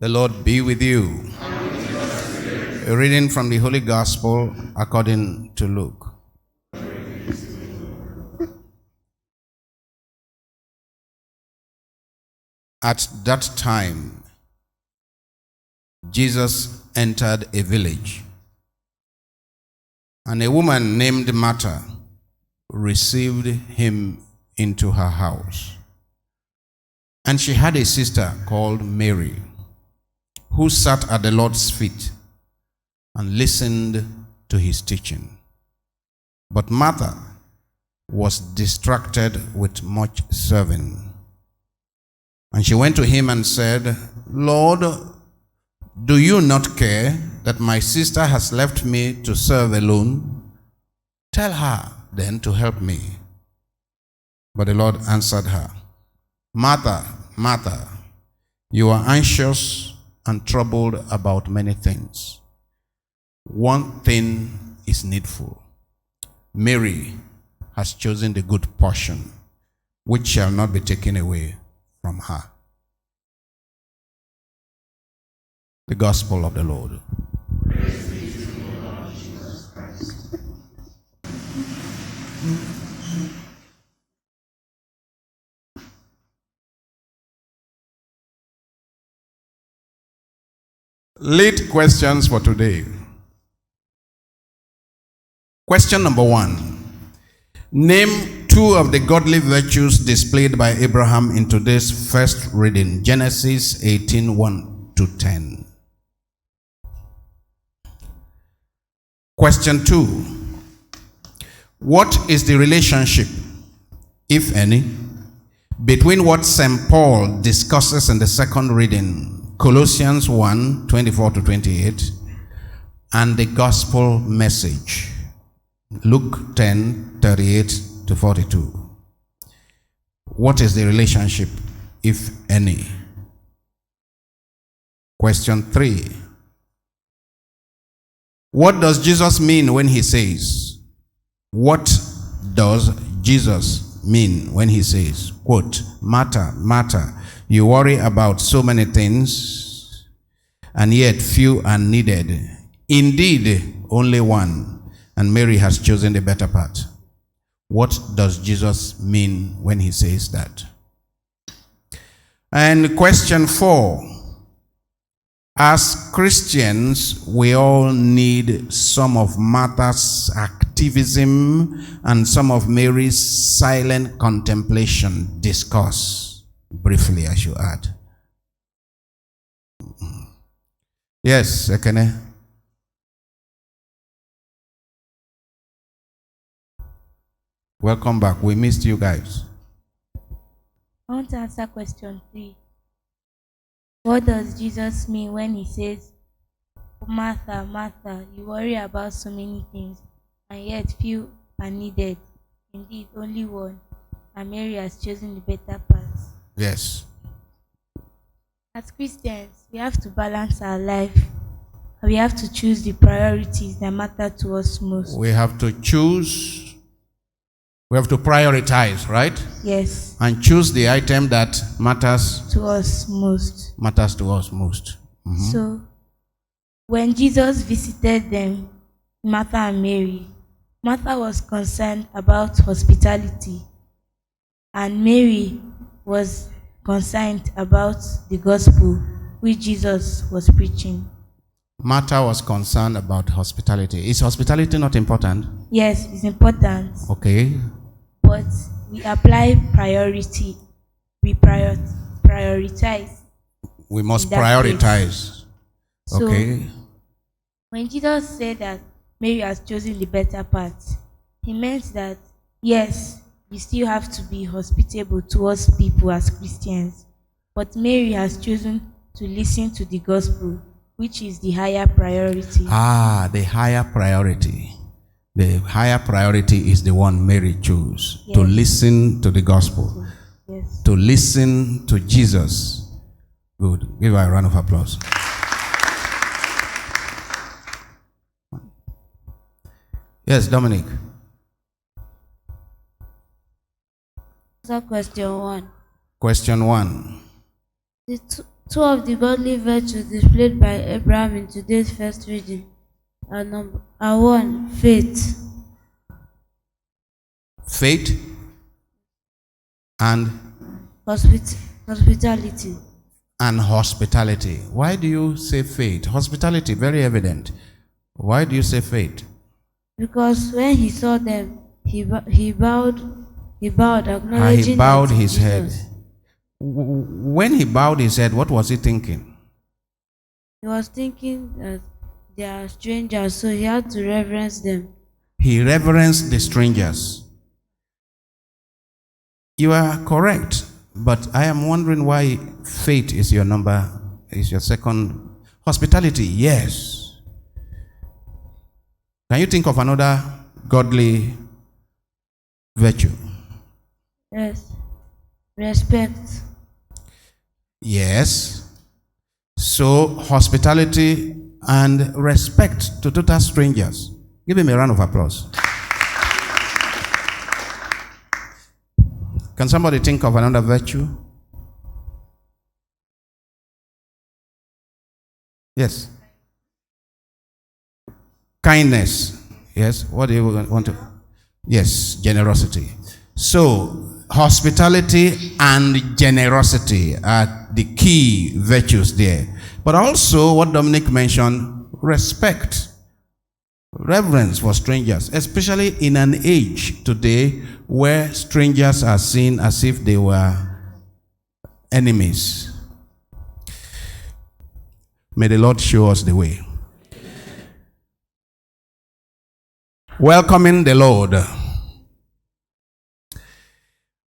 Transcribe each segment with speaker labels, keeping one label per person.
Speaker 1: The Lord be with you. A reading from the Holy Gospel according to Luke. At that time, Jesus entered a village, and a woman named Martha received him into her house. And she had a sister called Mary, who sat at the Lord's feet and listened to his teaching. But Martha was distracted with much serving. And she went to him and said, "Lord, do you not care that my sister has left me to serve alone? Tell her then to help me." But the Lord answered her, "Martha, Martha, you are anxious and troubled about many things. One thing is needful. Mary has chosen the good portion, which shall not be taken away from her." The Gospel of the Lord.
Speaker 2: Praise be to you, Lord Jesus Christ.
Speaker 1: Lead questions for today. Question number 1. Name 2 of the godly virtues displayed by Abraham in today's first reading, Genesis 18:1-10. Question 2. What is the relationship, if any, between what St. Paul discusses in the second reading, Colossians 1:24-28, and the gospel message, Luke 10:38-42? What is the relationship, if any? Question 3. What does Jesus mean when he says, quote, "Martha, Martha, you worry about so many things, and yet few are needed. Indeed, only one, and Mary has chosen the better part"? What does Jesus mean when he says that? And question 4. As Christians, we all need some of Martha's activism and some of Mary's silent contemplation. Discuss briefly, I should add. Yes, Ekene. Welcome back. We missed you guys.
Speaker 3: I want to answer question 3. What does Jesus mean when he says, "Martha, Martha, you worry about so many things, and yet few are needed. Indeed, only one, and Mary has chosen the better part"?
Speaker 1: Yes.
Speaker 3: As Christians, we have to balance our life. We have to choose the priorities that matter to us most.
Speaker 1: We have to choose. We have to prioritize, right?
Speaker 3: Yes.
Speaker 1: And choose the item that matters
Speaker 3: To us most.
Speaker 1: Mm-hmm.
Speaker 3: So, when Jesus visited them, Martha and Mary, Martha was concerned about hospitality, and Mary was concerned about the gospel which Jesus was preaching.
Speaker 1: Martha was concerned about hospitality. Is hospitality not important?
Speaker 3: Yes, it's important.
Speaker 1: Okay.
Speaker 3: But we apply priority. We prioritize.
Speaker 1: We must
Speaker 3: in that
Speaker 1: prioritize.
Speaker 3: So,
Speaker 1: Okay.
Speaker 3: when Jesus said that Mary has chosen the better part, he meant that, yes, we still have to be hospitable towards people as Christians, but Mary has chosen to listen to the gospel, which is the higher priority.
Speaker 1: The higher priority. The higher priority is the one Mary chose.
Speaker 3: Yes.
Speaker 1: To listen to the gospel.
Speaker 3: Yes.
Speaker 1: To listen to Jesus. Good. Give her a round of applause. Yes, Dominic.
Speaker 4: So question 1.
Speaker 1: Question 1.
Speaker 4: Two of the godly virtues displayed by Abraham in today's first reading are one, faith.
Speaker 1: Faith and
Speaker 4: Hospitality.
Speaker 1: hospitality. Why do you say faith? Hospitality, very evident. Why do you say faith?
Speaker 4: Because when he saw them, he bowed, acknowledging
Speaker 1: He bowed
Speaker 4: that
Speaker 1: his head.
Speaker 4: Jesus.
Speaker 1: When he bowed his head, what was he thinking?
Speaker 4: He was thinking that they are strangers, so he had to reverence them.
Speaker 1: He reverenced the strangers. You are correct, but I am wondering why faith is your second. Hospitality, yes. Can you think of another godly virtue?
Speaker 4: Yes. Respect.
Speaker 1: Yes. So, hospitality and respect to total strangers. Give him a round of applause. Can somebody think of another virtue? Yes. Kindness. Yes. What do you want to? Yes, generosity. So, hospitality and generosity are the key virtues there. But also, what Dominic mentioned, respect, reverence for strangers, especially in an age today where strangers are seen as if they were enemies. May the Lord show us the way. Welcoming the Lord.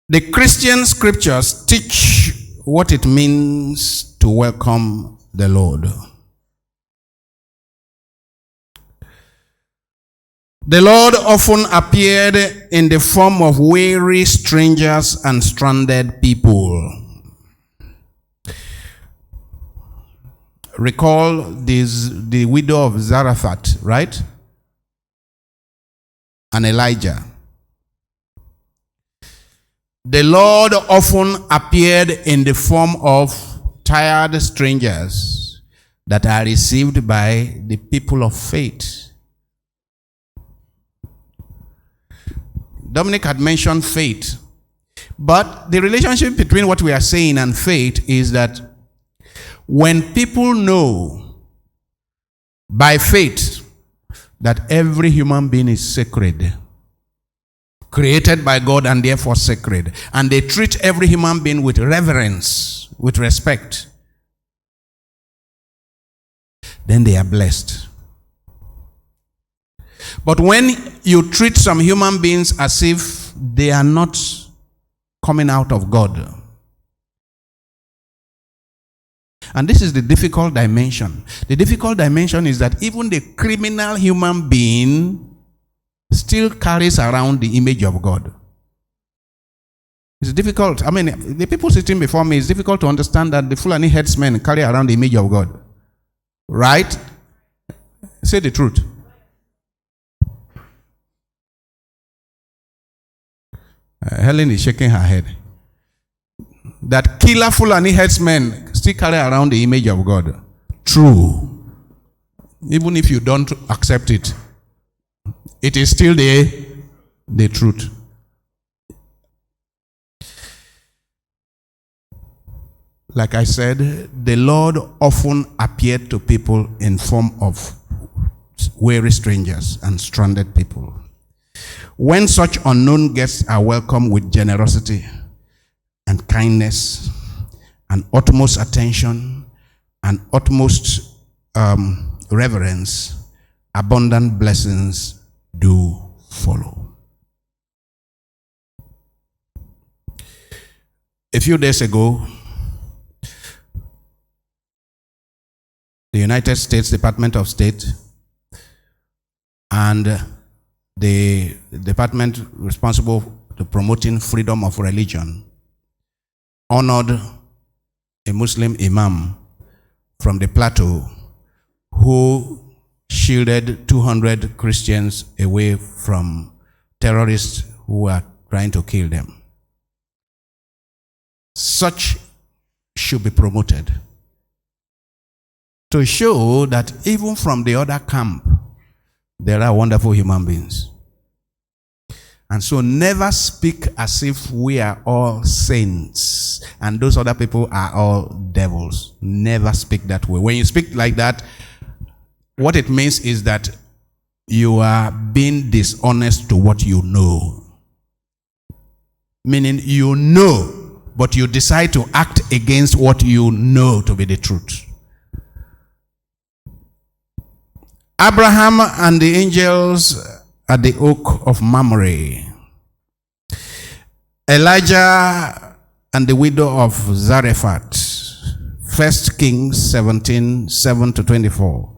Speaker 1: The Christian scriptures teach what it means to welcome the Lord. The Lord often appeared in the form of weary strangers and stranded people. Recall the widow of Zarephath, right? And Elijah. The Lord often appeared in the form of tired strangers that are received by the people of faith. Dominic had mentioned faith, but the relationship between what we are saying and faith is that when people know by faith that every human being is sacred, created by God and therefore sacred, and they treat every human being with reverence, with respect, then they are blessed. But when you treat some human beings as if they are not coming out of God, and this is the difficult dimension. The difficult dimension is that even the criminal human being still carries around the image of God. It's difficult. I mean, the people sitting before me, it's difficult to understand that the Fulani headsmen carry around the image of God. Right? Say the truth. Helen is shaking her head. That killer Fulani headsmen still carry around the image of God. True. Even if you don't accept it, it is still the truth. Like I said, the Lord often appeared to people in form of weary strangers and stranded people. When such unknown guests are welcomed with generosity and kindness and utmost attention and utmost reverence, abundant blessings do follow. A few days ago, the United States Department of State and the department responsible to promoting freedom of religion honored a Muslim imam from the plateau who shielded 200 Christians away from terrorists who were trying to kill them. Such should be promoted. to show that even from the other camp, there are wonderful human beings. And so never speak as if we are all saints and those other people are all devils. Never speak that way. When you speak like that, what it means is that you are being dishonest to what you know. Meaning you know, but you decide to act against what you know to be the truth. Abraham and the angels at the oak of Mamre. Elijah and the widow of Zarephath. 1 Kings 17, 7-24.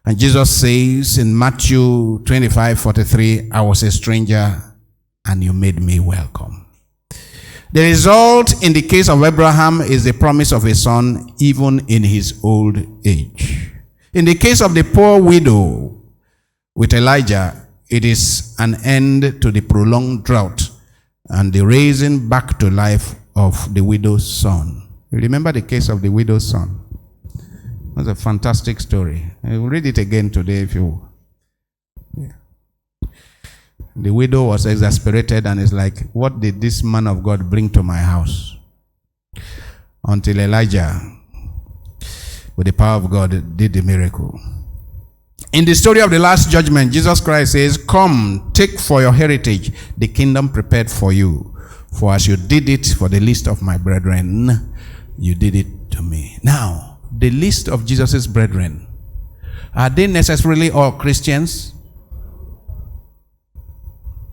Speaker 1: And Jesus says in Matthew 25:43, I was a stranger and you made me welcome. The result in the case of Abraham is the promise of a son even in his old age. In the case of the poor widow with Elijah, it is an end to the prolonged drought and the raising back to life of the widow's son. You remember the case of the widow's son? It was a fantastic story. I will read it again today if you... Yeah. The widow was exasperated and is like, what did this man of God bring to my house? Until Elijah, with the power of God, did the miracle. In the story of the last judgment, Jesus Christ says, come, take for your heritage the kingdom prepared for you. For as you did it for the least of my brethren, you did it to me. Now, the least of Jesus' brethren, are they necessarily all Christians?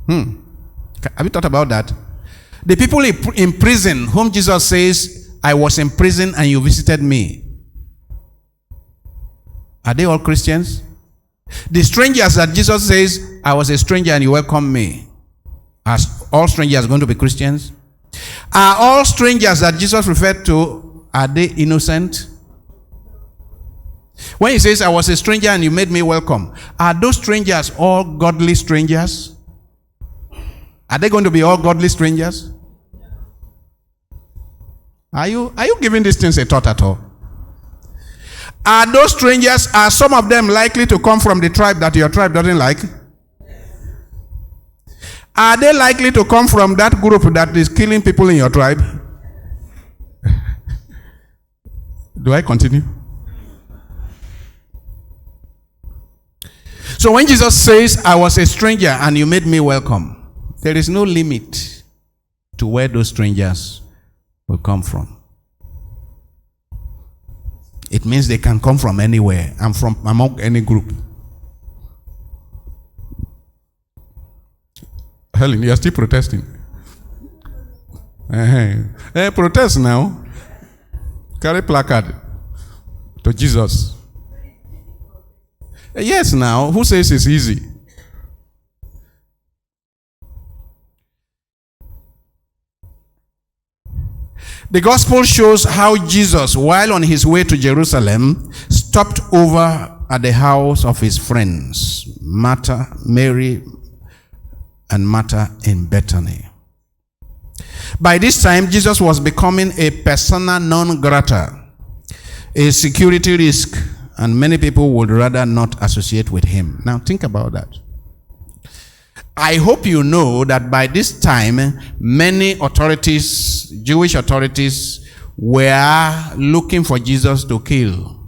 Speaker 1: Have you thought about that? The people in prison, whom Jesus says, I was in prison and you visited me, are they all Christians? The strangers that Jesus says, I was a stranger and you welcomed me, are all strangers going to be Christians? Are all strangers that Jesus referred to, are they innocent? When he says, I was a stranger and you made me welcome, are those strangers all godly strangers? Are they going to be all godly strangers? Are you giving these things a thought at all? Are those strangers, are some of them likely to come from the tribe that your tribe doesn't like? Are they likely to come from that group that is killing people in your tribe? Do I continue? So when Jesus says, I was a stranger and you made me welcome, there is no limit to where those strangers will come from. It means they can come from anywhere and from among any group. Helen, you are still protesting. Protest now. Carry placard to Jesus. Yes, now. Who says it's easy? The gospel shows how Jesus, while on his way to Jerusalem, stopped over at the house of his friends, Martha, Mary, and Martha in Bethany. By this time, Jesus was becoming a persona non grata, a security risk, and many people would rather not associate with him. Now think about that. I hope you know that by this time, many authorities, Jewish authorities, were looking for Jesus to kill.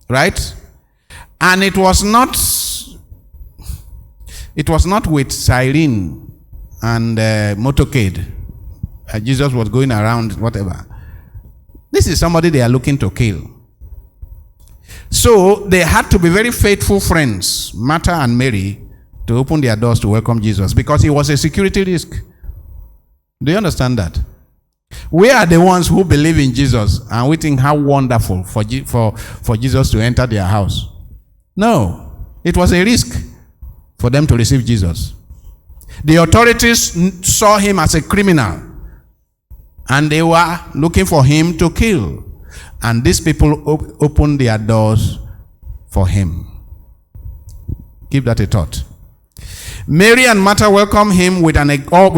Speaker 1: Right? And it was not with siren and motorcade. Jesus was going around, whatever. This is somebody they are looking to kill. So they had to be very faithful friends, Martha and Mary, to open their doors to welcome Jesus, because he was a security risk. Do you understand that? We are the ones who believe in Jesus and we think how wonderful for Jesus to enter their house. No, it was a risk for them to receive Jesus. The authorities saw him as a criminal and they were looking for him to kill. And these people opened their doors for him. Give that a thought. Mary and Martha welcomed him with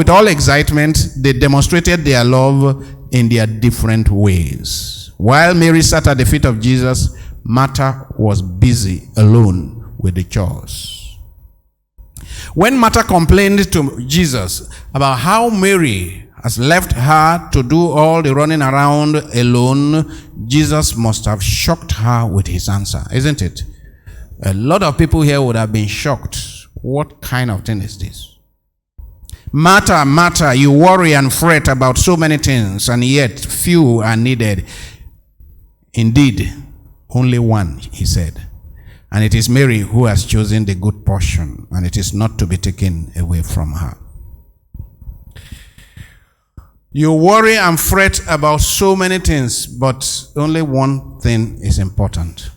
Speaker 1: all excitement. They demonstrated their love in their different ways. While Mary sat at the feet of Jesus, Martha was busy alone with the chores. When Martha complained to Jesus about how Mary has left her to do all the running around alone, Jesus must have shocked her with his answer, isn't it? A lot of people here would have been shocked. What kind of thing is this? Martha, Martha, you worry and fret about so many things, and yet few are needed. Indeed, only one, he said. And it is Mary who has chosen the good portion, and it is not to be taken away from her. You worry and fret about so many things, but only one thing is important.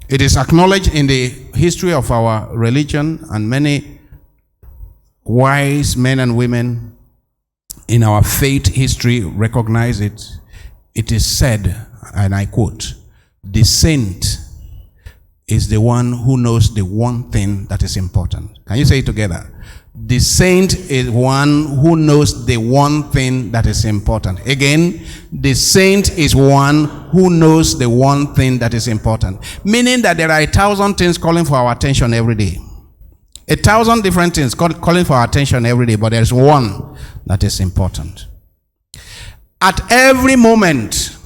Speaker 1: It is acknowledged in the history of our religion, and many wise men and women in our faith history recognize it. It is said, and I quote, "The saint is the one who knows the one thing that is important." Can you say it together? The saint is one who knows the one thing that is important. Again, the saint is one who knows the one thing that is important. Meaning that there are 1,000 things calling for our attention every day. 1,000 different things calling for our attention every day, but there's one that is important. At every moment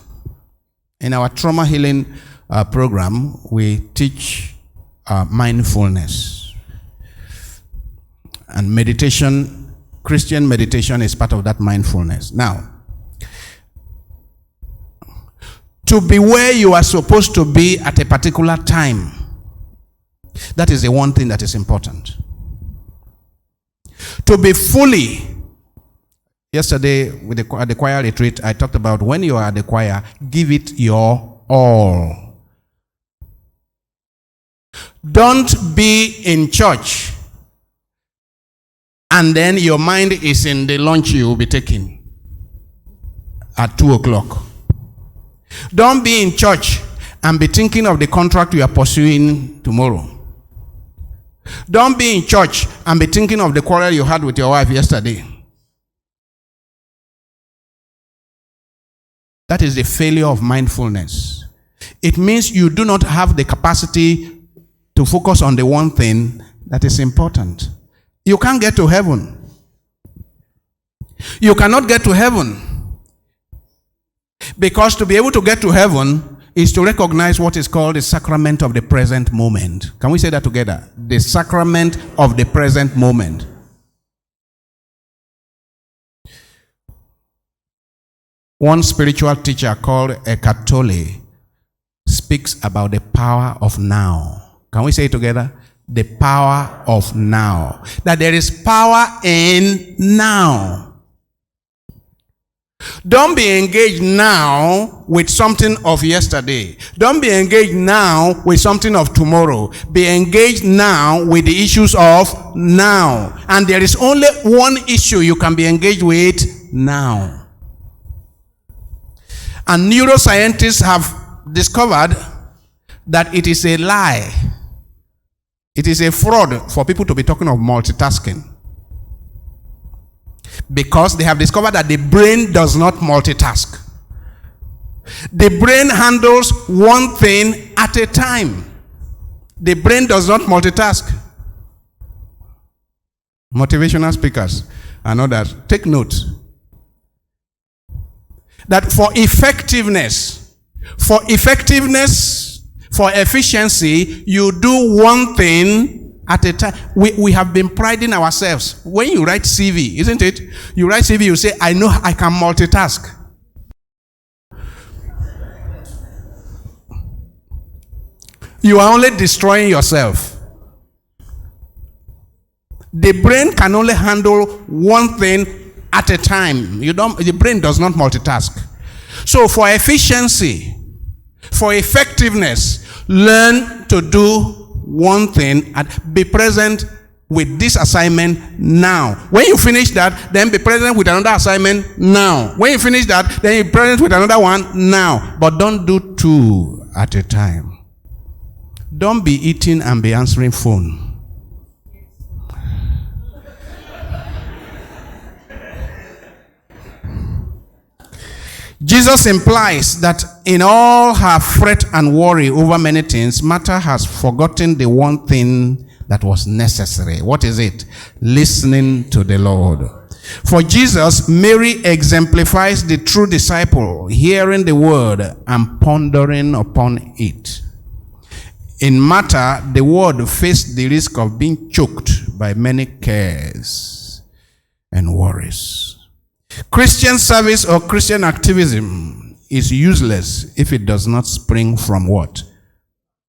Speaker 1: in our trauma healing program, we teach mindfulness. And meditation, Christian meditation is part of that mindfulness. Now, to be where you are supposed to be at a particular time, that is the one thing that is important. To be fully, yesterday at the choir retreat, I talked about when you are at the choir, give it your all. Don't be in church and then your mind is in the lunch you will be taking at 2 o'clock. Don't be in church and be thinking of the contract you are pursuing tomorrow. Don't be in church and be thinking of the quarrel you had with your wife yesterday. That is the failure of mindfulness. It means you do not have the capacity to focus on the one thing that is important. You can't get to heaven. You cannot get to heaven. Because to be able to get to heaven is to recognize what is called the sacrament of the present moment. Can we say that together? The sacrament of the present moment. One spiritual teacher called Eckhart Tolle speaks about the power of now. Can we say it together? The power of now. That there is power in now. Don't be engaged now with something of yesterday. Don't be engaged now with something of tomorrow. Be engaged now with the issues of now. And there is only one issue you can be engaged with now. And neuroscientists have discovered that it is a lie. It is a fraud for people to be talking of multitasking. Because they have discovered that the brain does not multitask. The brain handles one thing at a time. The brain does not multitask. Motivational speakers and others, take note that for efficiency, you do one thing at a time. We have been priding ourselves. When you write CV, isn't it? You write CV, you say, I know I can multitask. You are only destroying yourself. The brain can only handle one thing at a time. The brain does not multitask. So for efficiency, for effectiveness, learn to do one thing and be present with this assignment now. When you finish that, then be present with another assignment now. When you finish that, then be present with another one now. But don't do two at a time. Don't be eating and be answering phone. Jesus implies that in all her fret and worry over many things, Martha has forgotten the one thing that was necessary. What is it? Listening to the Lord. For Jesus, Mary exemplifies the true disciple, hearing the word and pondering upon it. In Martha, the word faced the risk of being choked by many cares and worries. Christian service or Christian activism is useless if it does not spring from what?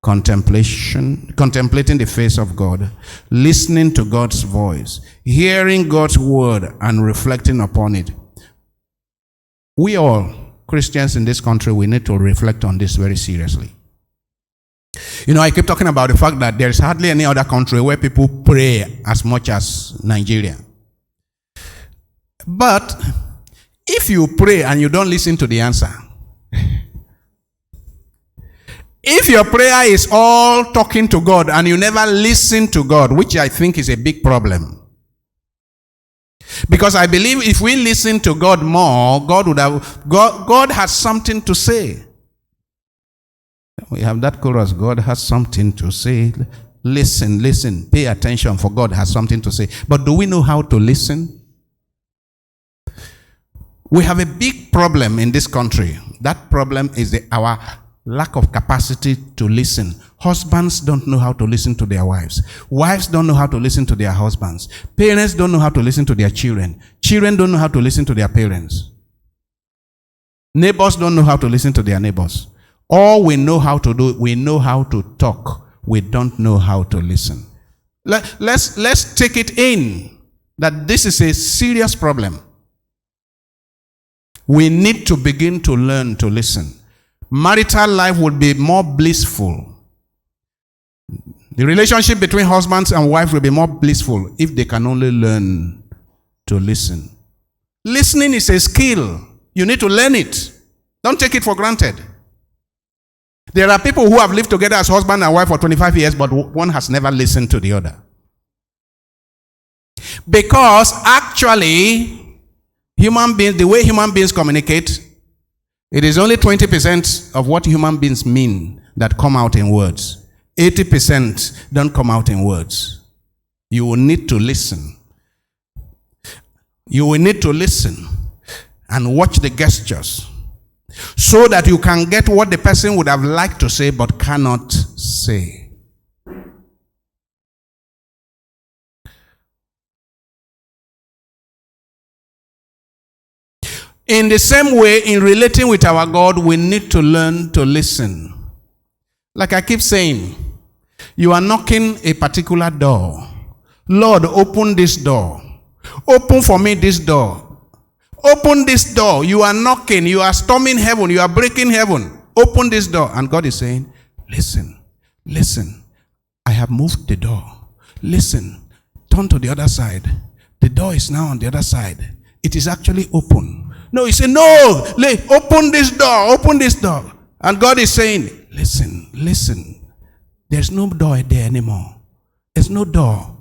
Speaker 1: Contemplating the face of God, listening to God's voice, hearing God's word and reflecting upon it. We all, Christians in this country, we need to reflect on this very seriously. I keep talking about the fact that there is hardly any other country where people pray as much as Nigeria. But if you pray and you don't listen to the answer, if your prayer is all talking to God and you never listen to God, which I think is a big problem. Because I believe if we listen to God more, God has something to say. We have that chorus, God has something to say. Listen, pay attention, for God has something to say. But do we know how to listen? We have a big problem in this country. That problem is our lack of capacity to listen. Husbands don't know how to listen to their wives. Wives don't know how to listen to their husbands. Parents don't know how to listen to their children. Children don't know how to listen to their parents. Neighbors don't know how to listen to their neighbors. All we know how to do, we know how to talk. We don't know how to listen. Let's take it in that this is a serious problem. We need to begin to learn to listen. Marital life would be more blissful. The relationship between husbands and wives will be more blissful if they can only learn to listen. Listening is a skill. You need to learn it. Don't take it for granted. There are people who have lived together as husband and wife for 25 years, but one has never listened to the other. Because actually, human beings, the way human beings communicate, it is only 20% of what human beings mean that come out in words. 80% don't come out in words. You will need to listen. You will need to listen and watch the gestures so that you can get what the person would have liked to say but cannot say. In the same way, in relating with our God, we need to learn to listen. Like I keep saying, you are knocking a particular door. Lord, open this door. Open for me this door. Open this door. You are knocking. You are storming heaven. You are breaking heaven. Open this door. And God is saying, listen, listen. I have moved the door. Listen. Turn to the other side. The door is now on the other side. It is actually open. No, he said, no, open this door, open this door. And God is saying, listen, listen. There's no door there anymore. There's no door.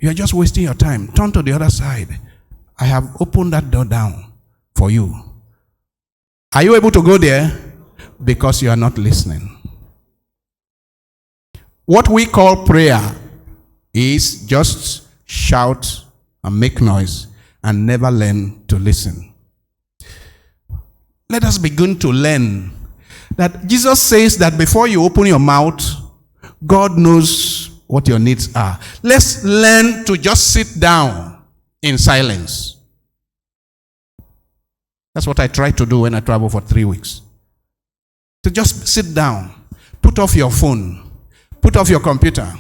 Speaker 1: You are just wasting your time. Turn to the other side. I have opened that door down for you. Are you able to go there? Because you are not listening. What we call prayer is just shout and make noise and never learn to listen. Let us begin to learn that Jesus says that before you open your mouth, God knows what your needs are. Let's learn to just sit down in silence. That's what I try to do when I travel for 3 weeks. To just sit down, put off your phone, put off your computer,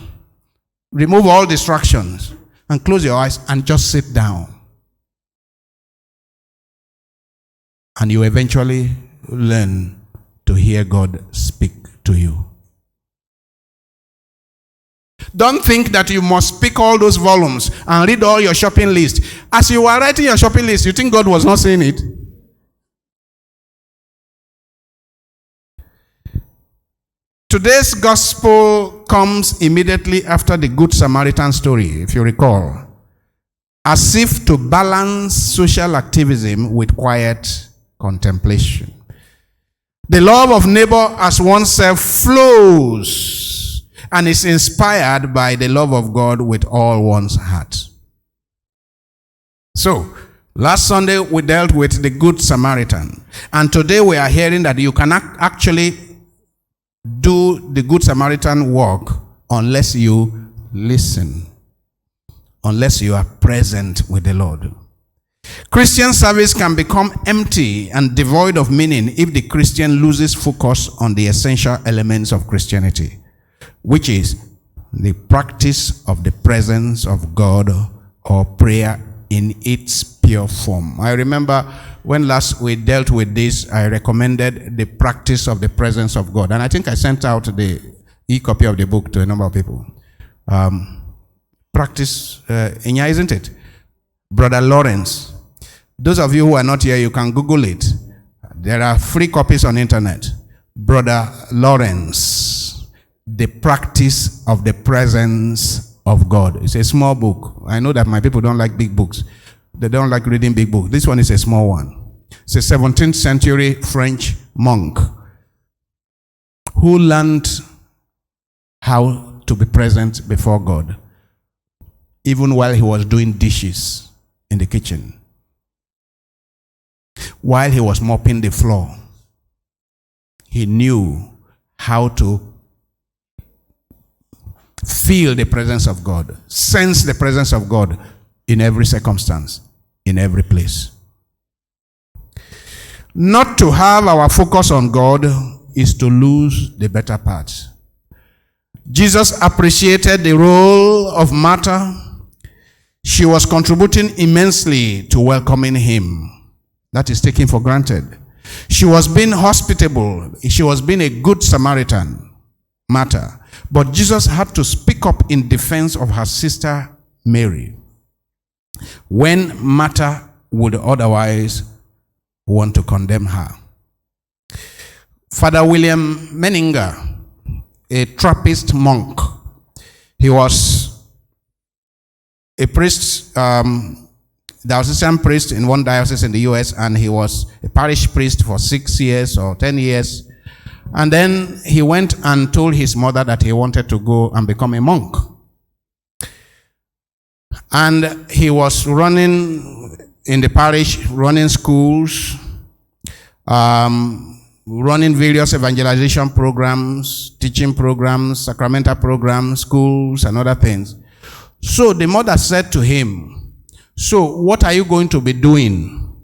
Speaker 1: remove all distractions, and close your eyes and just sit down. And you eventually learn to hear God speak to you. Don't think that you must pick all those volumes and read all your shopping list. As you were writing your shopping list, you think God was not seeing it? Today's gospel comes immediately after the Good Samaritan story, if you recall, as if to balance social activism with quiet contemplation. The love of neighbor as oneself flows and is inspired by the love of God with all one's heart. So, last Sunday we dealt with the Good Samaritan. And today we are hearing that you cannot actually do the Good Samaritan work unless you listen, unless you are present with the Lord. Christian service can become empty and devoid of meaning if the Christian loses focus on the essential elements of Christianity, which is the practice of the presence of God or prayer in its pure form. I remember when last we dealt with this, I recommended the practice of the presence of God. And I think I sent out the e-copy of the book to a number of people. Practice, isn't it? Brother Lawrence. Those of you who are not here, you can Google it. There are free copies on internet. Brother Lawrence, The Practice of the Presence of God. It's a small book. I know that my people don't like big books. They don't like reading big books. This one is a small one. It's a 17th century French monk who learned how to be present before God, even while he was doing dishes in the kitchen, while he was mopping the floor. He knew how to feel the presence of God, sense the presence of God in every circumstance, in every place. Not to have our focus on God is to lose the better part. Jesus appreciated the role of Martha. She was contributing immensely to welcoming him. That is taken for granted. She was being hospitable. She was being a good Samaritan, Martha. But Jesus had to speak up in defense of her sister Mary, when Martha would otherwise want to condemn her. Father William Menninger, a Trappist monk, he was a priest, diocesan priest in one diocese in the US, and he was a parish priest for 6 years or 10 years. And then he went and told his mother that he wanted to go and become a monk. And he was running in the parish, running schools, running various evangelization programs, teaching programs, sacramental programs, schools, and other things. So the mother said to him, "So what are you going to be doing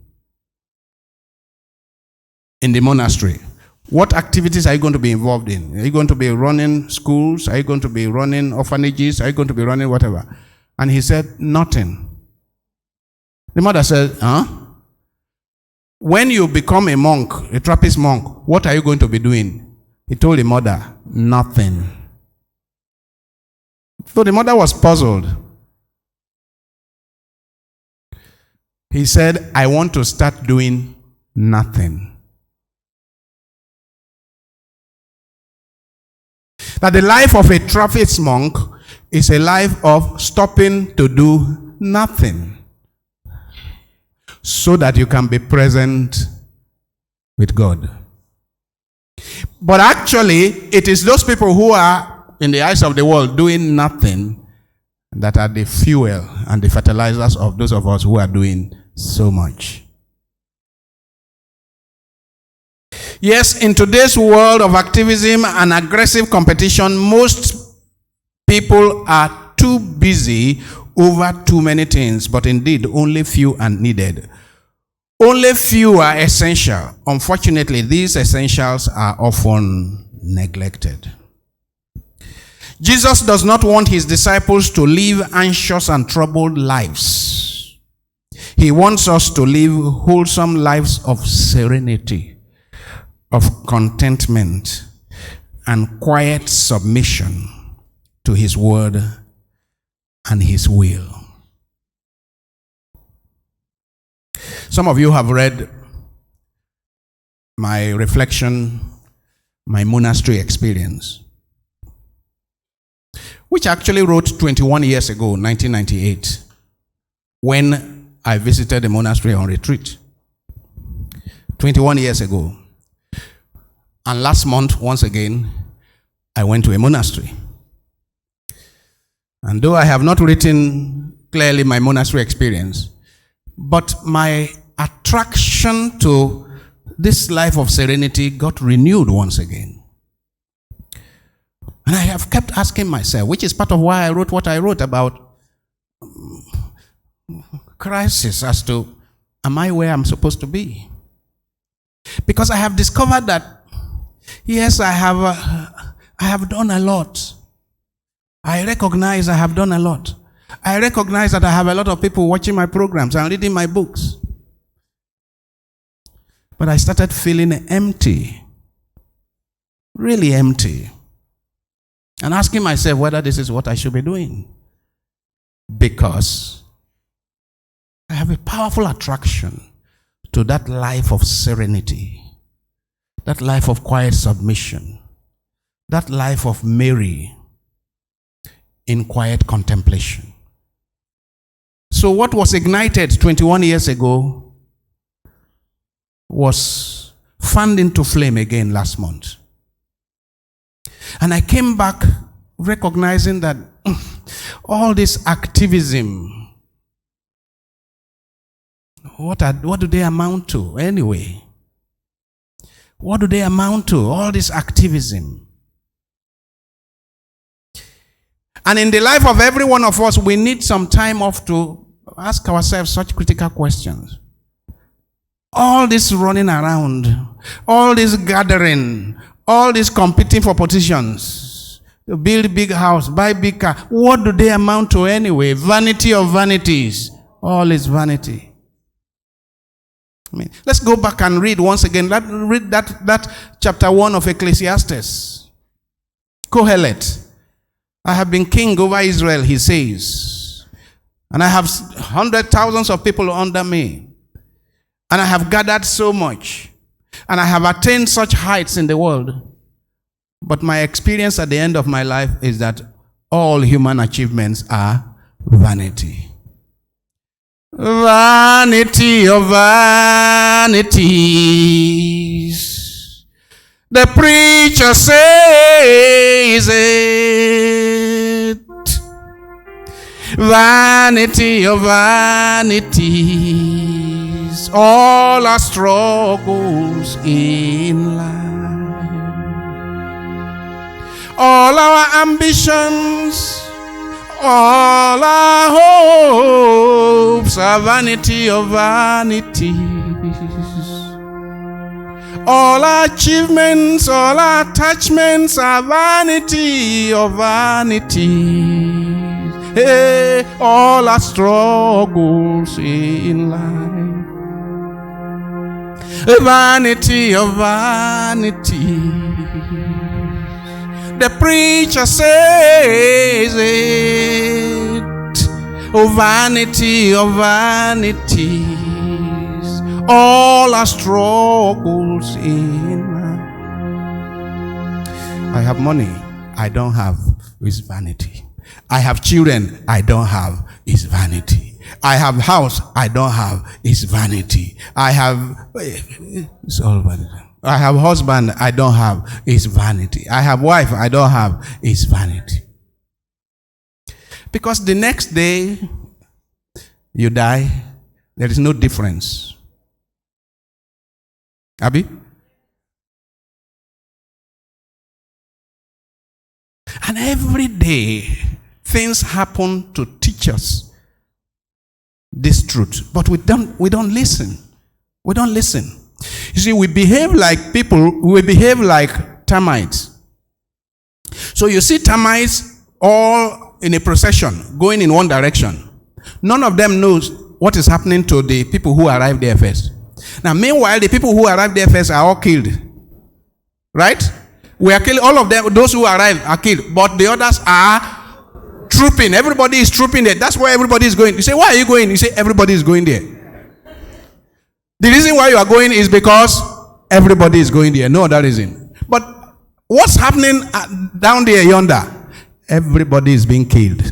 Speaker 1: in the monastery? What activities are you going to be involved in? Are you going to be running schools? Are you going to be running orphanages? Are you going to be running whatever?" And he said, "Nothing." The mother said, "Huh? When you become a monk, a Trappist monk, what are you going to be doing?" He told the mother, "Nothing." So the mother was puzzled. He said, "I want to start doing nothing." That the life of a Trappist monk is a life of stopping to do nothing, so that you can be present with God. But actually, it is those people who are, in the eyes of the world, doing nothing that are the fuel and the fertilizers of those of us who are doing so much. Yes, in today's world of activism and aggressive competition, most people are too busy over too many things, but indeed only few are needed. Only few are essential. Unfortunately, these essentials are often neglected. Jesus does not want his disciples to live anxious and troubled lives. He wants us to live wholesome lives of serenity, of contentment, and quiet submission to his word and his will. Some of you have read my reflection, my monastery experience, which I actually wrote 21 years ago, 1998, when I visited the monastery on retreat. 21 years ago. And last month, once again, I went to a monastery. And though I have not written clearly my monastery experience, but my attraction to this life of serenity got renewed once again. And I have kept asking myself, which is part of why I wrote what I wrote about crisis as to, am I where I'm supposed to be? Because I have discovered that, yes, I have done a lot. I recognize I have done a lot. I recognize that I have a lot of people watching my programs and reading my books. But I started feeling empty. Really empty. And asking myself whether this is what I should be doing. Because I have a powerful attraction to that life of serenity, that life of quiet submission, that life of Mary in quiet contemplation. So what was ignited 21 years ago was fanned into flame again last month. And I came back recognizing that all this activism, what do they amount to anyway? What do they amount to? All this activism. And in the life of every one of us, we need some time off to ask ourselves such critical questions. All this running around, all this gathering, all this competing for positions, to build a big house, buy big car, what do they amount to anyway? Vanity of vanities. All is vanity. I mean, let's go back and read once again. Read that chapter 1 of Ecclesiastes. Kohelet. I have been king over Israel, he says. And I have 100,000 of people under me. And I have gathered so much. And I have attained such heights in the world. But my experience at the end of my life is that all human achievements are vanity. Vanity of vanities. The preacher says it. Vanity of vanities. All our struggles in life. All our ambitions. All our hopes are vanity of vanities. All our achievements, all our attachments are vanity of vanities. Hey, all our struggles in life. Vanity of vanities. The preacher says it. Oh, vanity of vanities. All our struggles in life. I have money, I don't have, is vanity. I have children, I don't have, is vanity. I have house, I don't have, is vanity. I have, it's all vanity. I have husband, I don't have, is vanity. I have wife, I don't have, is vanity. Because the next day you die, there is no difference. Abi? And every day things happen to teach us this truth. But we don't listen. We don't listen. You see, we behave like people, we behave like termites. So you see termites all in a procession, going in one direction. None of them knows what is happening to the people who arrived there first. Now, meanwhile, the people who arrived there first are all killed. Right? We are killing all of them, those who arrived are killed. But the others are trooping. Everybody is trooping there. That's where everybody is going. You say, why are you going? You say, everybody is going there. The reason why you are going is because everybody is going there. No other reason. But what's happening down there yonder? Everybody is being killed.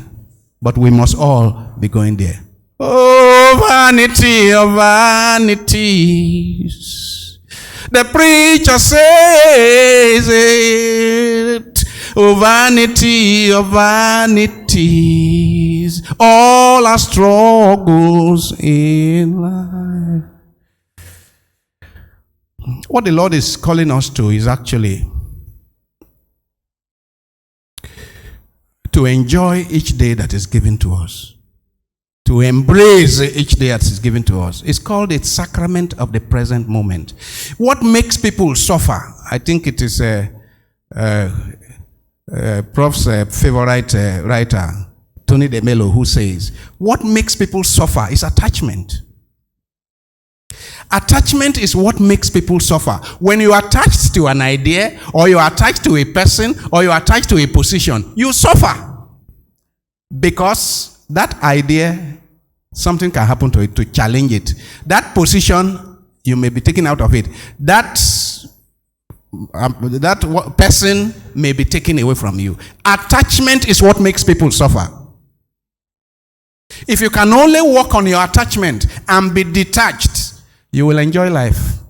Speaker 1: But we must all be going there. Oh, vanity of vanities. The preacher says it. Oh, vanity of vanities, all our struggles in life. What the Lord is calling us to is actually to enjoy each day that is given to us, to embrace each day that is given to us. It's called a sacrament of the present moment. What makes people suffer? I think it is Prof's favorite writer, Tony De Mello, who says, what makes people suffer is attachment. Attachment is what makes people suffer. When you are attached to an idea, or you are attached to a person, or you are attached to a position, you suffer. Because that idea, something can happen to it to challenge it. That position, you may be taken out of it. That person may be taken away from you. Attachment is what makes people suffer. If you can only work on your attachment and be detached, you will enjoy life.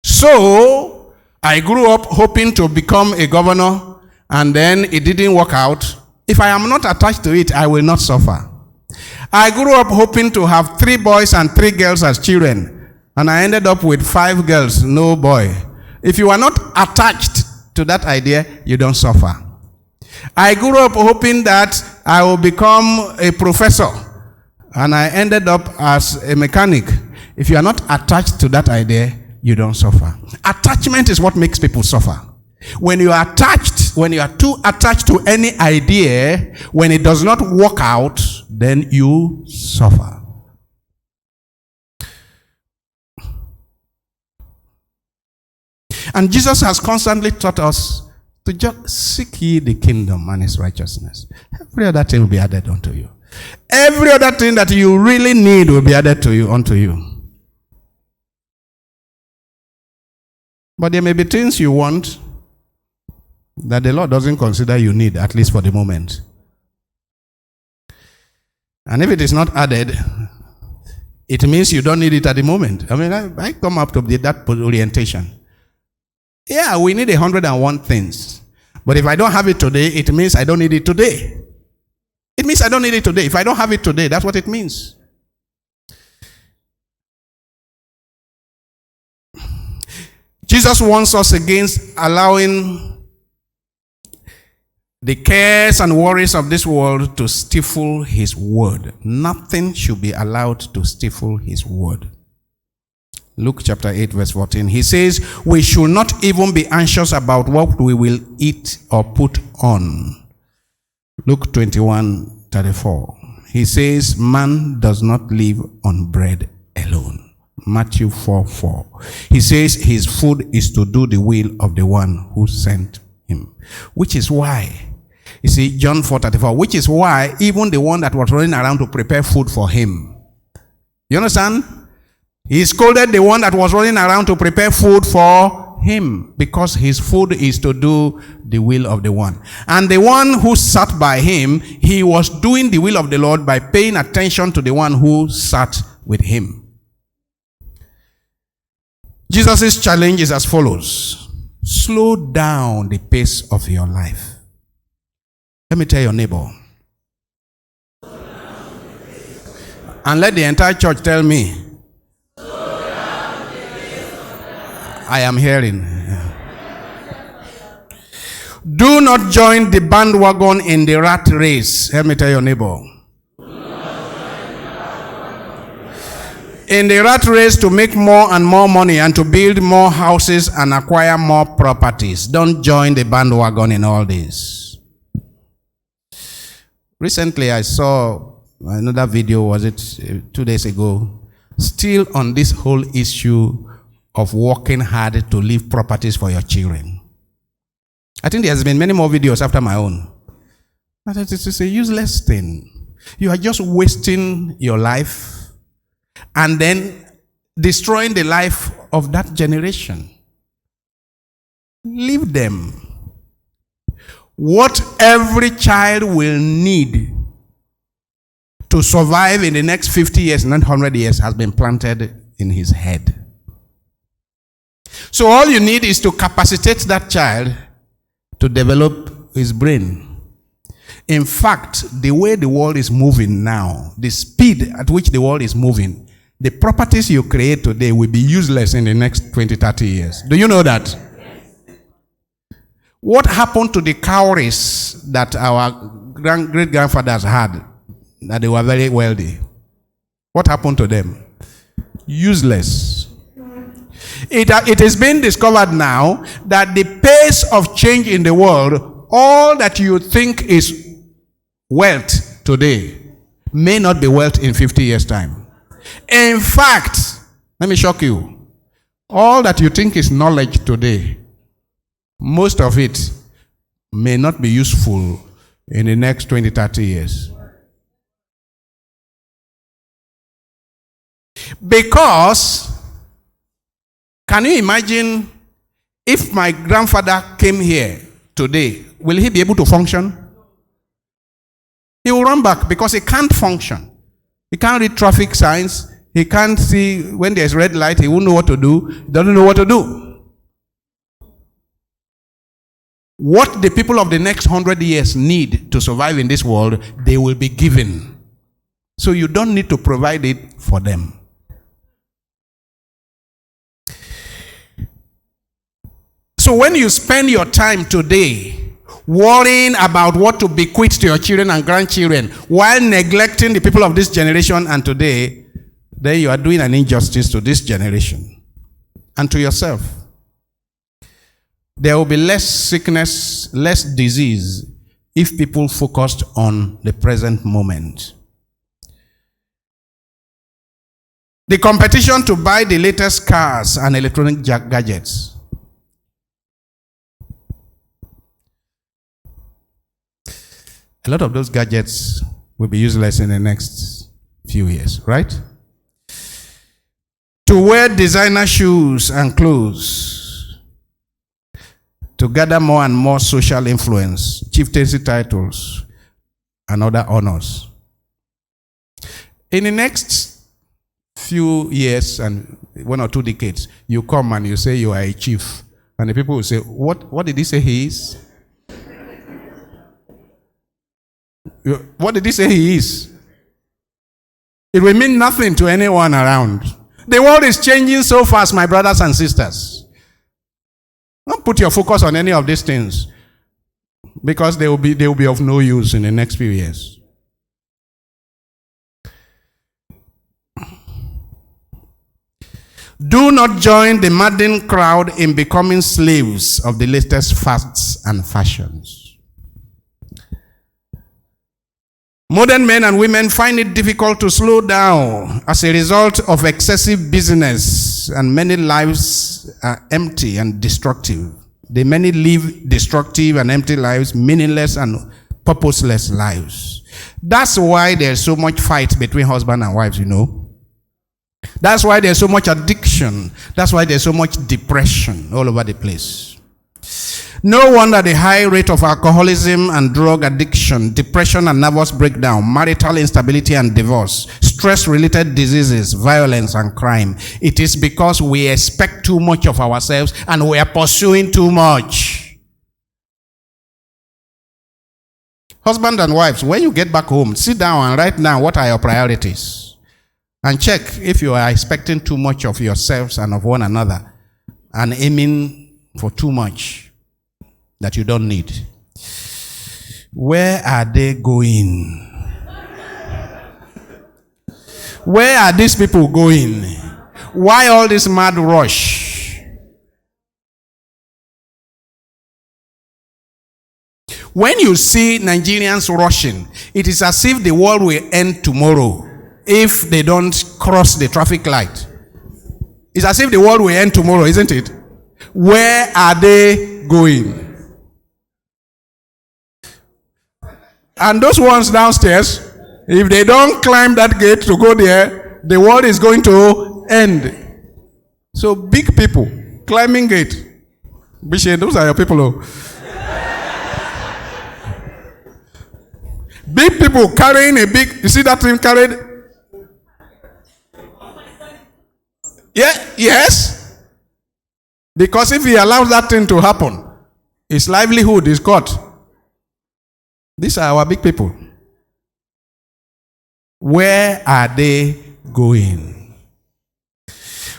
Speaker 1: So, I grew up hoping to become a governor, and then it didn't work out. If I am not attached to it, I will not suffer. I grew up hoping to have 3 boys and 3 girls as children, and I ended up with 5 girls, no boy. If you are not attached to that idea, you don't suffer. I grew up hoping that I will become a professor, and I ended up as a mechanic. If you are not attached to that idea, you don't suffer. Attachment is what makes people suffer. When you are attached, when you are too attached to any idea, when it does not work out, then you suffer. And Jesus has constantly taught us to just seek ye the kingdom and his righteousness. Every other thing will be added unto you. Every other thing that you really need will be added to you, unto you. But there may be things you want that the Lord doesn't consider you need, at least for the moment. And if it is not added, it means you don't need it at the moment. I mean, I come up to that orientation. Yeah, we need 101 things. But if I don't have it today, it means I don't need it today. It means I don't need it today. If I don't have it today, that's what it means. Jesus warns us against allowing the cares and worries of this world to stifle his word. Nothing should be allowed to stifle his word. Luke chapter 8 verse 14. He says, we should not even be anxious about what we will eat or put on. Luke 21:34. He says, man does not live on bread alone. Matthew 4:4. He says his food is to do the will of the one who sent him. Which is why, you see, John 4:34, which is why even the one that was running around to prepare food for him, you understand? He scolded the one that was running around to prepare food for him, because his food is to do the will of the one. And the one who sat by him, he was doing the will of the Lord by paying attention to the one who sat with him. Jesus' challenge is as follows. Slow down the pace of your life. Let me tell your neighbor. And let the entire church tell me. I am hearing. Do not join the bandwagon in the rat race. Let me tell your neighbor. In the rat race to make more and more money and to build more houses and acquire more properties. Don't join the bandwagon in all this. Recently I saw another video, was it 2 days ago, still on this whole issue of working hard to leave properties for your children. I think there has been many more videos after my own. But it is a useless thing. You are just wasting your life and then destroying the life of that generation. Leave them. What every child will need to survive in the next 50 years, not 100 years, has been planted in his head. So all you need is to capacitate that child to develop his brain. In fact, the way the world is moving now, the speed at which the world is moving, the properties you create today will be useless in the next 20, 30 years. Do you know that? Yes. What happened to the cowries that our great-grandfathers had, that they were very wealthy? What happened to them? Useless. It has been discovered now that the pace of change in the world, all that you think is wealth today, may not be wealth in 50 years' time. In fact, let me shock you. All that you think is knowledge today, most of it may not be useful in the next 20, 30 years. Because, can you imagine if my grandfather came here today, will he be able to function? He will run back because he can't function. He can't read traffic signs. He can't see when there's red light. He won't know what to do. He doesn't know what to do. What the people of the next 100 years need to survive in this world, they will be given. So you don't need to provide it for them. So when you spend your time today worrying about what to bequeath to your children and grandchildren while neglecting the people of this generation and today, then you are doing an injustice to this generation and to yourself. There will be less sickness, less disease if people focused on the present moment. The competition to buy the latest cars and electronic gadgets. A lot of those gadgets will be useless in the next few years, right? To wear designer shoes and clothes, to gather more and more social influence, chieftaincy titles, and other honors. In the next few years and 1 or 2 decades, you come and you say you are a chief, and the people will say, what did he say he is? What did he say he is? It will mean nothing to anyone around. The world is changing so fast, my brothers and sisters. Don't put your focus on any of these things, because they will be of no use in the next few years. Do not join the madding crowd in becoming slaves of the latest fads and fashions. Modern men and women find it difficult to slow down as a result of excessive busyness, and many lives are empty and destructive. They many live destructive and empty lives, meaningless and purposeless lives. That's why there's so much fight between husband and wives, you know. That's why there's so much addiction. That's why there's so much depression all over the place. No wonder the high rate of alcoholism and drug addiction, depression and nervous breakdown, marital instability and divorce, stress-related diseases, violence and crime. It is because we expect too much of ourselves and we are pursuing too much. Husband and wives, when you get back home, sit down and write down what are your priorities. And check if you are expecting too much of yourselves and of one another and aiming for too much that you don't need. Where are they going? Where are these people going? Why all this mad rush? When you see Nigerians rushing, it is as if the world will end tomorrow if they don't cross the traffic light. It's as if the world will end tomorrow, isn't it? Where are they going? And those ones downstairs, if they don't climb that gate to go there, the world is going to end. So big people climbing gate. Bishop, those are your people. Oh. Big people carrying a big, you see that thing carried? Yeah, yes. Because if he allows that thing to happen, his livelihood is cut. These are our big people. Where are they going?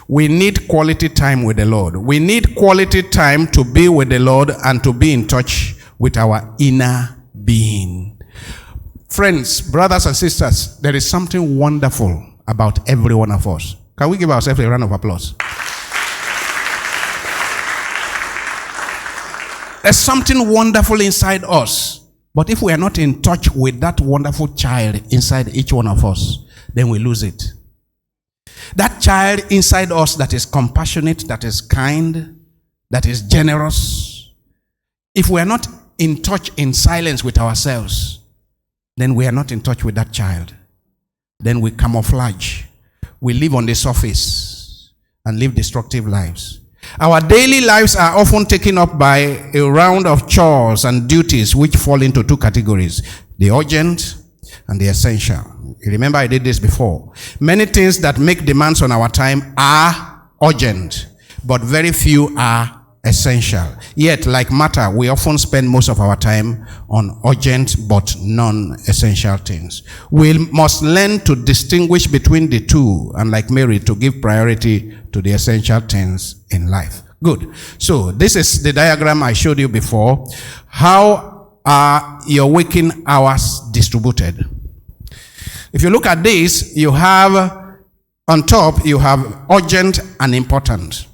Speaker 1: We need quality time with the Lord. We need quality time to be with the Lord and to be in touch with our inner being. Friends, brothers and sisters, there is something wonderful about every one of us. Can we give ourselves a round of applause? There's something wonderful inside us. But if we are not in touch with that wonderful child inside each one of us, then we lose it. That child inside us that is compassionate, that is kind, that is generous. If we are not in touch in silence with ourselves, then we are not in touch with that child. Then we camouflage. We live on the surface and live destructive lives. Our daily lives are often taken up by a round of chores and duties which fall into two categories: the urgent and the essential. You remember I did this before. Many things that make demands on our time are urgent, but very few are essential. Yet, like matter, we often spend most of our time on urgent but non-essential things. We must learn to distinguish between the two, and like Mary, to give priority to the essential things in life. Good. So, this is the diagram I showed you before. How are your waking hours distributed? If you look at this, you have, on top, you have urgent and important.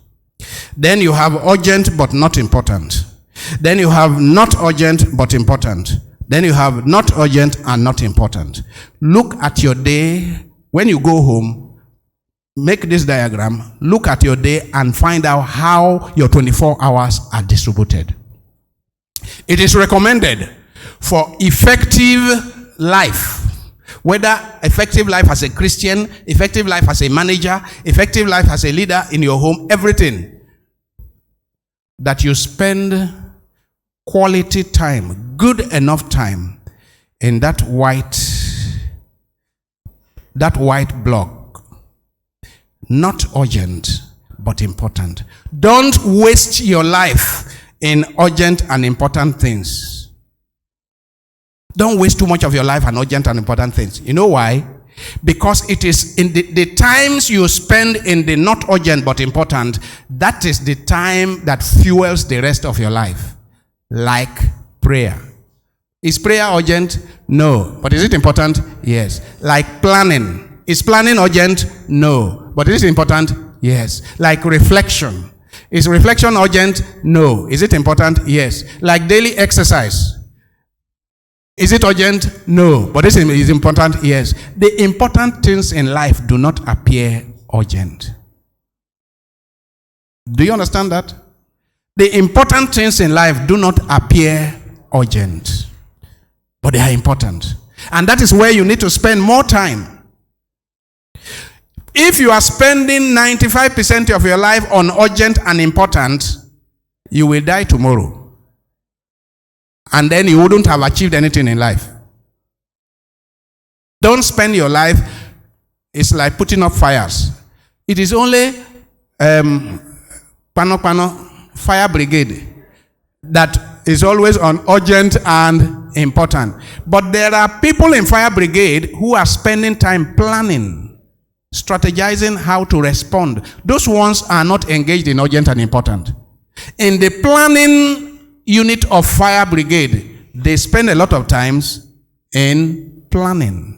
Speaker 1: Then you have urgent but not important. Then you have not urgent but important. Then you have not urgent and not important. Look at your day. When you go home, make this diagram. Look at your day and find out how your 24 hours are distributed. It is recommended for effective life, whether effective life as a Christian, effective life as a manager, effective life as a leader in your home, everything, that you spend quality time, good enough time, in that white block. Not urgent, but important. Don't waste your life in urgent and important things. Don't waste too much of your life on urgent and important things. You know why? Because it is in the times you spend in the not urgent but important, that is the time that fuels the rest of your life. Like prayer. Is prayer urgent? No. But is it important? Yes. Like planning. Is planning urgent? No. But is it important? Yes. Like reflection. Is reflection urgent? No. Is it important? Yes. Like daily exercise. Is it urgent? No. But this is important? Yes. The important things in life do not appear urgent. Do you understand that? The important things in life do not appear urgent, but they are important. And that is where you need to spend more time. If you are spending 95% of your life on urgent and important, you will die tomorrow. And then you wouldn't have achieved anything in life. Don't spend your life, it's like putting up fires. It is only fire brigade that is always on urgent and important. But there are people in fire brigade who are spending time planning, strategizing how to respond. Those ones are not engaged in urgent and important. In the planning unit of fire brigade, they spend a lot of times in planning.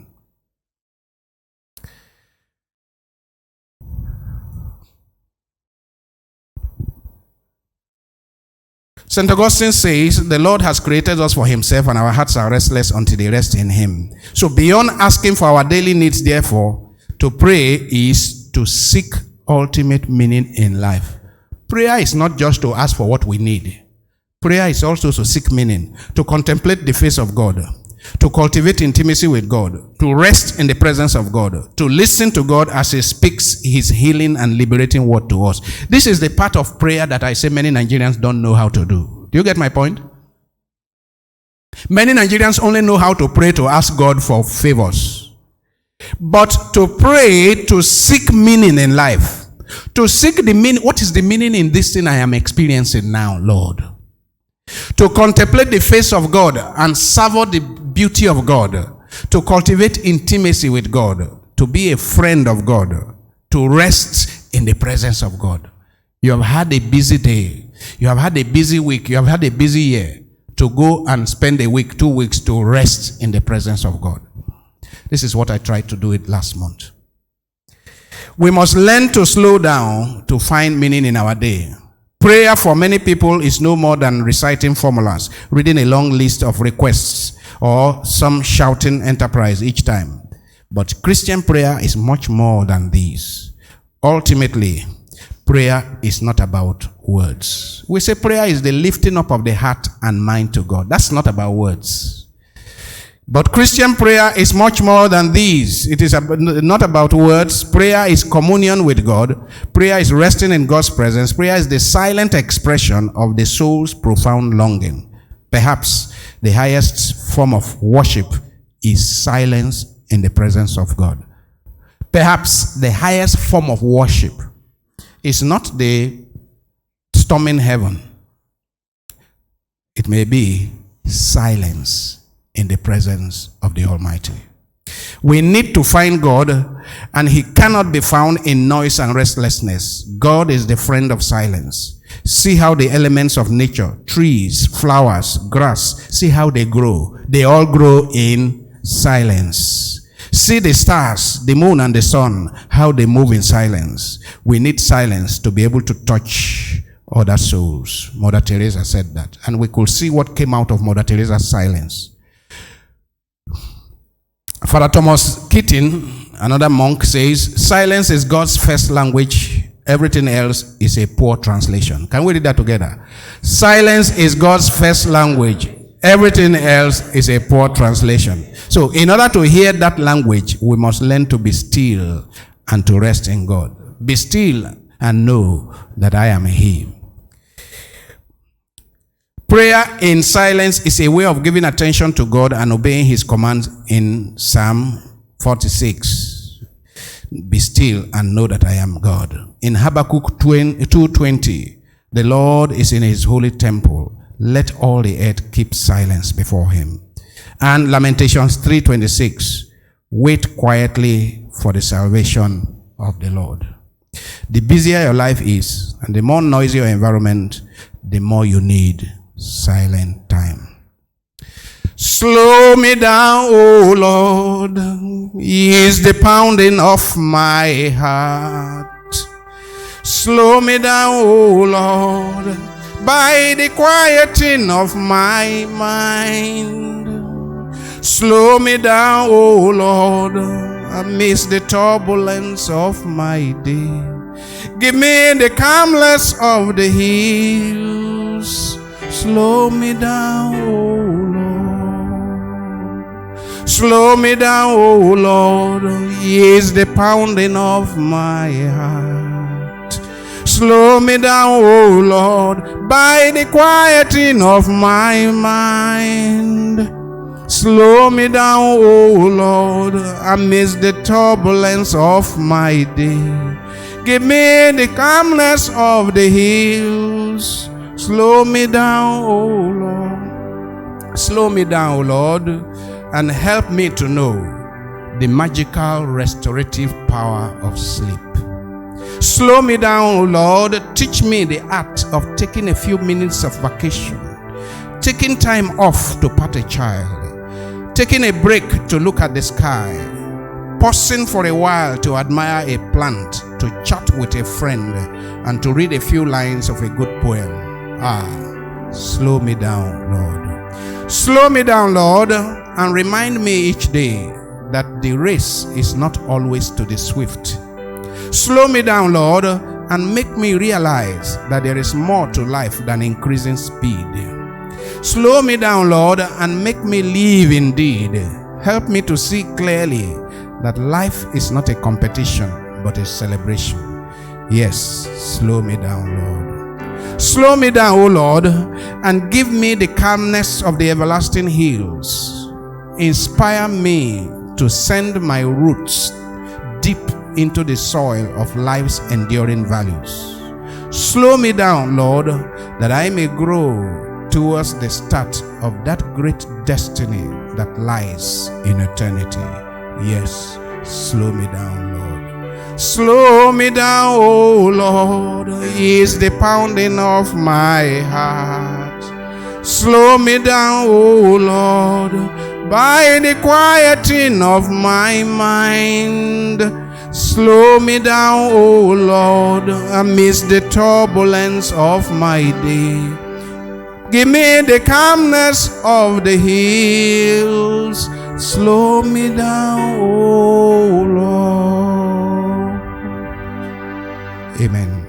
Speaker 1: St. Augustine says, the Lord has created us for himself, and our hearts are restless until they rest in him. So beyond asking for our daily needs, therefore, to pray is to seek ultimate meaning in life. Prayer is not just to ask for what we need. Prayer is also to seek meaning, to contemplate the face of God, to cultivate intimacy with God, to rest in the presence of God, to listen to God as he speaks his healing and liberating word to us. This is the part of prayer that I say many Nigerians don't know how to do. Do you get my point? Many Nigerians only know how to pray to ask God for favors. But to pray to seek meaning in life, To seek the meaning. What is the meaning in this thing I am experiencing now, Lord? To contemplate the face of God and savor the beauty of God. To cultivate intimacy with God. To be a friend of God. To rest in the presence of God. You have had a busy day. You have had a busy week. You have had a busy year. To go and spend a week, 2 weeks to rest in the presence of God. This is what I tried to do it last month. We must learn to slow down to find meaning in our day. Prayer for many people is no more than reciting formulas, reading a long list of requests, or some shouting enterprise each time. But Christian prayer is much more than these. Ultimately, prayer is not about words. We say prayer is the lifting up of the heart and mind to God. That's not about words. But Christian prayer is much more than these. It is not about words. Prayer is communion with God. Prayer is resting in God's presence. Prayer is the silent expression of the soul's profound longing. Perhaps the highest form of worship is silence in the presence of God. Perhaps the highest form of worship is not the storming heaven. It may be silence in the presence of the Almighty. We need to find God, and he cannot be found in noise and restlessness. God is the friend of silence. See how the elements of nature, trees, flowers, grass, see how they grow. They all grow in silence. See the stars, the moon and the sun, how they move in silence. We need silence to be able to touch other souls. Mother Teresa said that. And we could see what came out of Mother Teresa's silence. Father Thomas Keating, another monk, says, silence is God's first language. Everything else is a poor translation. Can we read that together? Silence is God's first language. Everything else is a poor translation. So in order to hear that language, we must learn to be still and to rest in God. Be still and know that I am He. Prayer in silence is a way of giving attention to God and obeying His commands in Psalm 46. Be still and know that I am God. In Habakkuk 2:20, the Lord is in His holy temple. Let all the earth keep silence before Him. And Lamentations 3:26, wait quietly for the salvation of the Lord. The busier your life is, and the more noisy your environment, the more you need silent time. Slow me down, O Lord, is the pounding of my heart. Slow me down, O Lord, by the quieting of my mind. Slow me down, O Lord, amidst the turbulence of my day. Give me the calmness of the hills. Slow me down, O Lord. Slow me down, O Lord, is the pounding of my heart. Slow me down, O Lord, by the quieting of my mind. Slow me down, O Lord, amidst the turbulence of my day. Give me the calmness of the hills. Slow me down, O Lord. Slow me down, O Lord, and help me to know the magical restorative power of sleep. Slow me down, O Lord. Teach me the art of taking a few minutes of vacation, taking time off to pat a child, taking a break to look at the sky, pausing for a while to admire a plant, to chat with a friend, and to read a few lines of a good poem. Slow me down, Lord. Slow me down, Lord, and remind me each day that the race is not always to the swift. Slow me down, Lord, and make me realize that there is more to life than increasing speed. Slow me down, Lord, and make me live indeed. Help me to see clearly that life is not a competition, but a celebration. Yes, slow me down, Lord. Slow me down, O Lord, and give me the calmness of the everlasting hills. Inspire me to send my roots deep into the soil of life's enduring values. Slow me down, Lord, that I may grow towards the start of that great destiny that lies in eternity. Yes, slow me down, Lord. Slow me down, oh Lord, is the pounding of my heart. Slow me down, oh Lord, by the quieting of my mind. Slow me down, oh Lord, amidst the turbulence of my day. Give me the calmness of the hills. Slow me down, oh Lord. Amen.